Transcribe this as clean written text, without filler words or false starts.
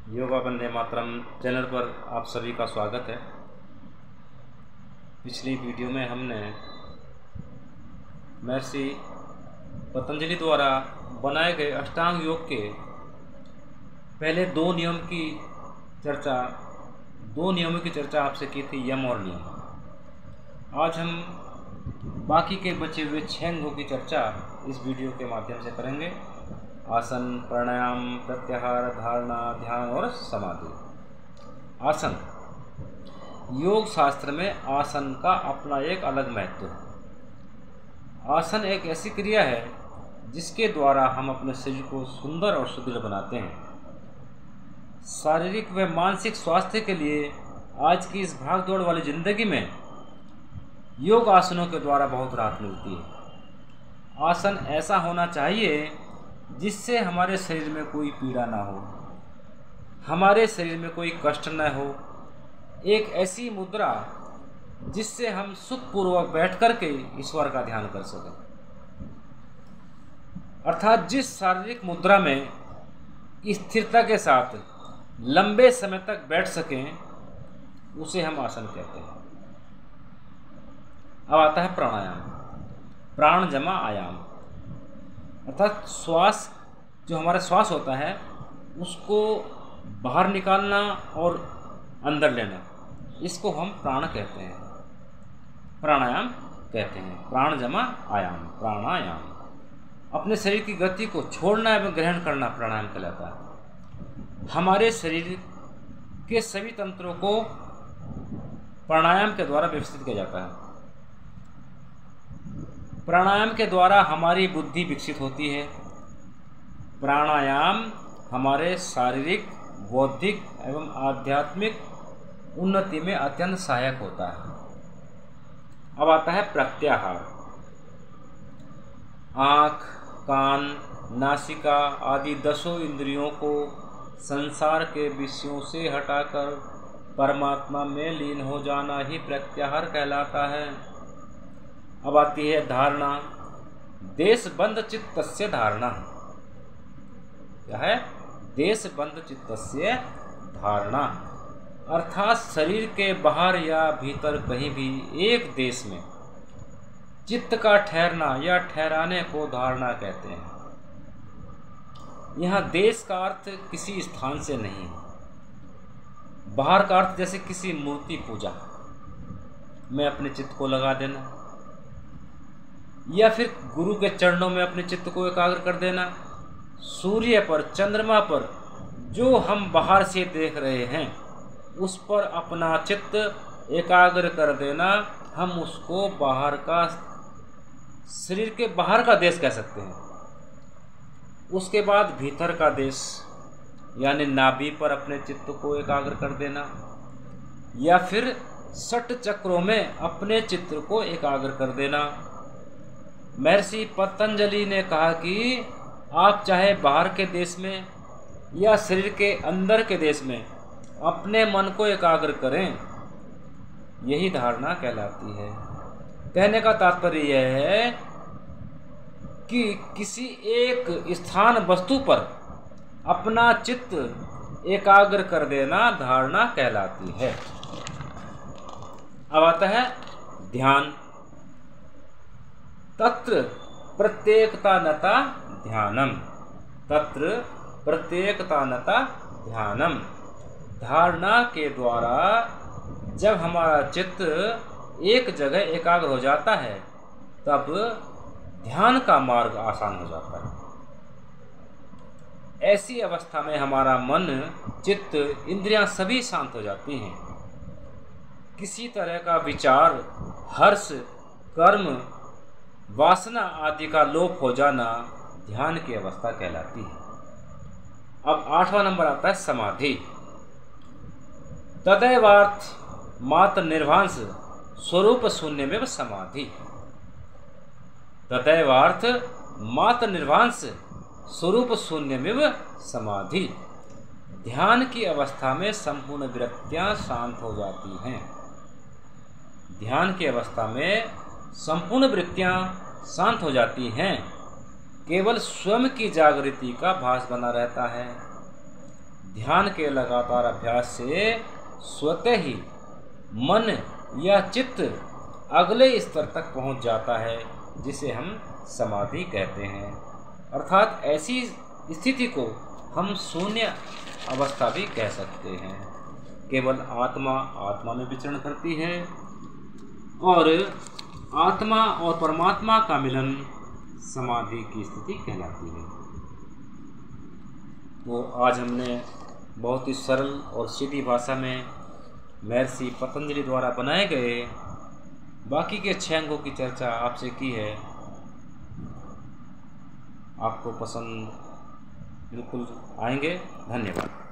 Yoga Vande Mataram channel पर आप सभी का स्वागत है। पिछली वीडियो में हमने महर्षि पतंजलि द्वारा बनाए गए अष्टांग योग के पहले दो नियमों की चर्चा आपसे की थी, यम और नियम। आज हम बाकी के बचे हुए 6 अंगों की चर्चा इस वीडियो के माध्यम से करेंगे। आसन, प्राणायाम, प्रत्याहार, धारणा, ध्यान और समाधि। आसन, योग शास्त्र में आसन का अपना एक अलग महत्व है। आसन एक ऐसी क्रिया है जिसके द्वारा हम अपने शरीर को सुंदर और सुदृढ़ बनाते हैं। शारीरिक व मानसिक स्वास्थ्य के लिए आज की इस भागदौड़ वाली जिंदगी में योग आसनों के द्वारा बहुत राहत मिलती है। आसन ऐसा होना चाहिए जिससे हमारे शरीर में कोई पीड़ा ना हो, हमारे शरीर में कोई कष्ट न हो। एक ऐसी मुद्रा जिससे हम सुखपूर्वक बैठ करके ईश्वर का ध्यान कर सकें, अर्थात जिस शारीरिक मुद्रा में स्थिरता के साथ लंबे समय तक बैठ सकें उसे हम आसन कहते हैं। अब आता है प्राणायाम। प्राण जमा आयाम, अर्थात श्वास, जो हमारा श्वास होता है उसको बाहर निकालना और अंदर लेना, इसको हम प्राण कहते हैं, प्राणायाम कहते हैं। प्राण जमा आयाम, प्राणायाम। अपने शरीर की गति को छोड़ना एवं ग्रहण करना प्राणायाम कहलाता है। हमारे शरीर के सभी तंत्रों को प्राणायाम के द्वारा व्यवस्थित किया जाता है। प्राणायाम के द्वारा हमारी बुद्धि विकसित होती है। प्राणायाम हमारे शारीरिक, बौद्धिक एवं आध्यात्मिक उन्नति में अत्यंत सहायक होता है। अब आता है प्रत्याहार। आँख, कान, नासिका आदि 10 इंद्रियों को संसार के विषयों से हटाकर परमात्मा में लीन हो जाना ही प्रत्याहार कहलाता है। अब आती है धारणा। देशबंध चित्तस्य धारणा। क्या है? देशबंध चित्तस्य धारणा, अर्थात शरीर के बाहर या भीतर कहीं भी एक देश में चित्त का ठहरना या ठहराने को धारणा कहते हैं। यहाँ देश का अर्थ किसी स्थान से नहीं है। बाहर का अर्थ जैसे किसी मूर्ति पूजा में अपने चित्त को लगा देना, या फिर गुरु के चरणों में अपने चित्त को एकाग्र कर देना। सूर्य पर, चंद्रमा पर जो हम बाहर से देख रहे हैं उस पर अपना चित्त एकाग्र कर देना, हम उसको बाहर का, शरीर के बाहर का देश कह सकते हैं। उसके बाद भीतर का देश यानी नाभि पर अपने चित्त को एकाग्र कर देना, या फिर 6 चक्रों में अपने चित्त को एकाग्र कर देना। महर्षि पतंजलि ने कहा कि आप चाहे बाहर के देश में या शरीर के अंदर के देश में अपने मन को एकाग्र करें, यही धारणा कहलाती है। कहने का तात्पर्य यह है कि किसी एक स्थान, वस्तु पर अपना चित्त एकाग्र कर देना धारणा कहलाती है। अब आता है ध्यान। तत्र प्रत्येकतानता ध्यानम। तत्र प्रत्येकतानता ध्यानम। धारणा के द्वारा जब हमारा चित्त एक जगह एकाग्र हो जाता है तब ध्यान का मार्ग आसान हो जाता है। ऐसी अवस्था में हमारा मन, चित्त, इंद्रियां सभी शांत हो जाती हैं। किसी तरह का विचार, हर्ष, कर्म, वासना आदि का लोप हो जाना ध्यान की अवस्था कहलाती है। अब 8वां नंबर आता है समाधि। तदैवार्थ मात्र निर्वांश स्वरूप शून्य में समाधि। तदैवार्थ मात्र निर्वांश स्वरूप शून्य में समाधि। ध्यान की अवस्था में संपूर्ण वृत्तियां शांत हो जाती हैं। ध्यान की अवस्था में संपूर्ण वृत्तियां शांत हो जाती हैं। केवल स्वयं की जागृति का भास बना रहता है। ध्यान के लगातार अभ्यास से स्वतः ही मन या चित्त अगले स्तर तक पहुंच जाता है, जिसे हम समाधि कहते हैं। अर्थात ऐसी स्थिति को हम शून्य अवस्था भी कह सकते हैं। केवल आत्मा में विचरण करती है और आत्मा और परमात्मा का मिलन समाधि की स्थिति कहलाती है। तो आज हमने बहुत ही सरल और सीधी भाषा में महर्षि पतंजलि द्वारा बनाए गए बाकी के 6 अंगों की चर्चा आपसे की है। आपको पसंद बिल्कुल आएंगे। धन्यवाद।